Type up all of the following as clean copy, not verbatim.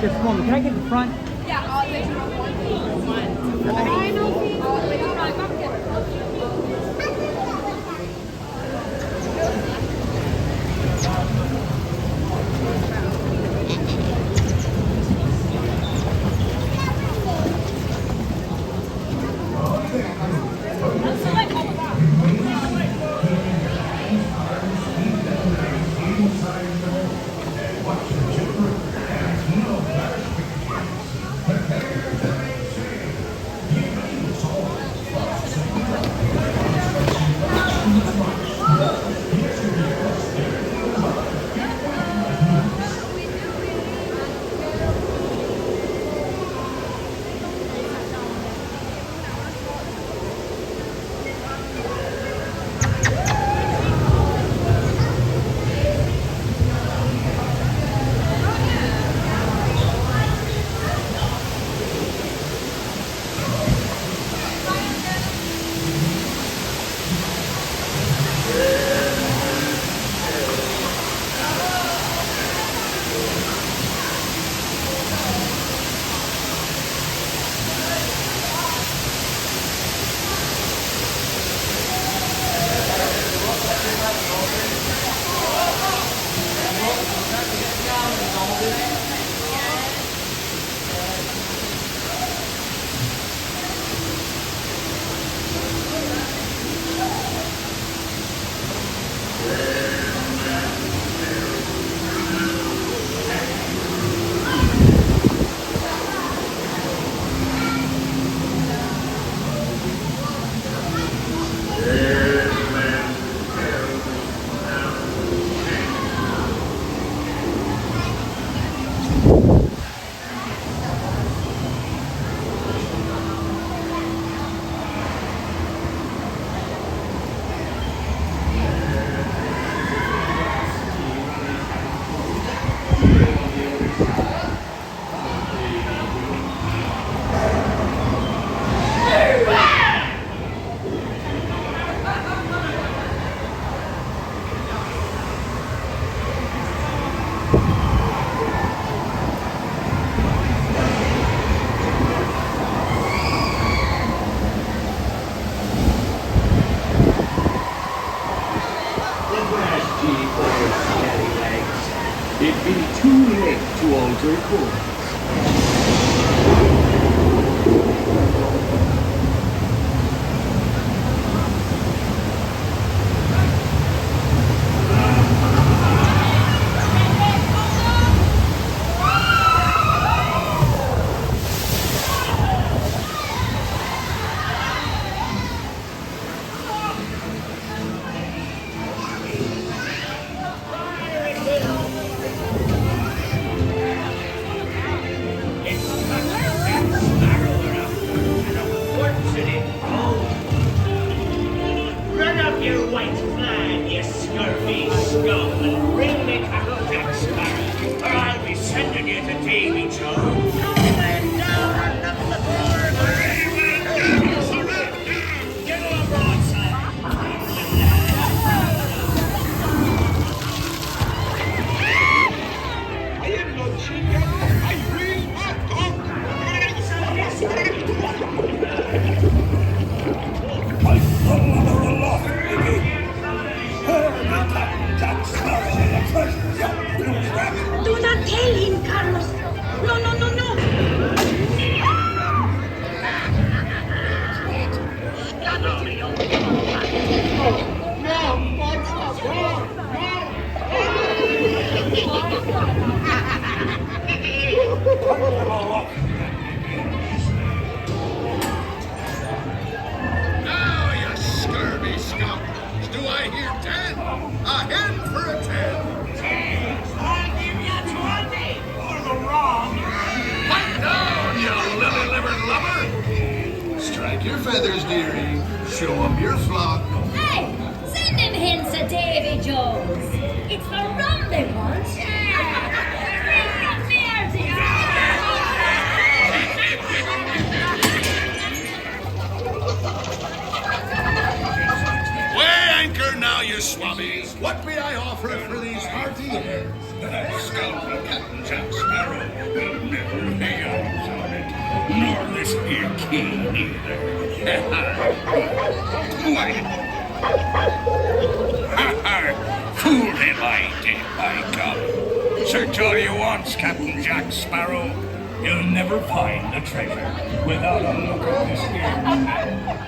Just a moment. Can I get the front? Yeah, I'll take one. I know. It'd be too late to alter course. Your white flag, you scurvy scum, and bring me cattle Jack Sparrow, or I'll be sending you to Davy Jones. Man down, knock the door, man down, surrender! Give him a broadside! I am no chicken, I will not talk! I saw her aloft, Nicky! Her and Captain Jack Sparrow and the treasures of Bluestrap! Do not tell him, Carlos. No, no, no, no. Now, you scurvy scoundrels, do I hear 10? A hen for a 10! I'll give you 20 for the wrong. Pipe down, you lily-livered lubber! Strike your feathers, dearie. Show 'em your flock. Hey, send him hints of Davy Jones. It's the rum they want. Weigh anchor now, you swabbies. What may I offer for these hearty hens? That scoundrel Captain Jack Sparrow will lay eyes on it, nor this here key either. Fooled him I did, by God. Search all you want, Captain Jack Sparrow. You'll never find the treasure without a look at this here map.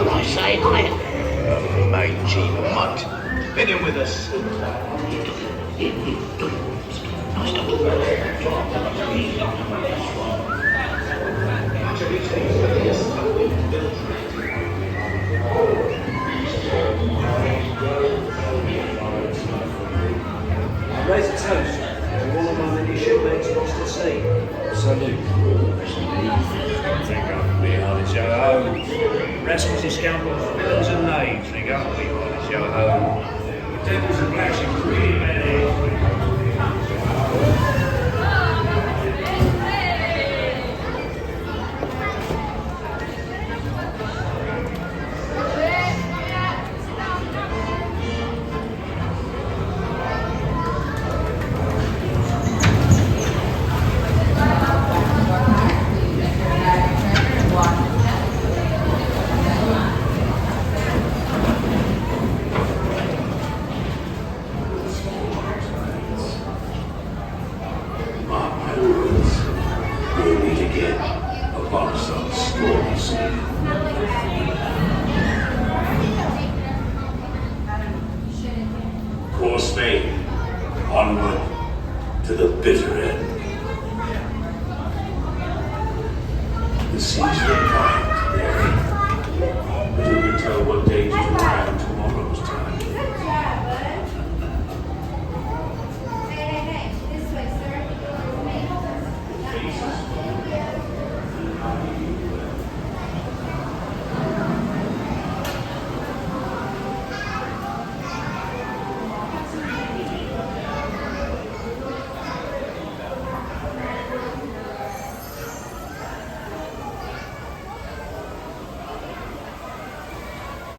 I say, mangy mutt. Bid him with us. Raise a toast to one of my many shipmates lost at sea. Salute. Think I'll be on the show home. Rascals and scoundrels, villains and knaves. Think I'll be on the show home. Devils and blacks and greedy men. Course made. Onward to the bitter end. The seas were quiet today, but who can tell what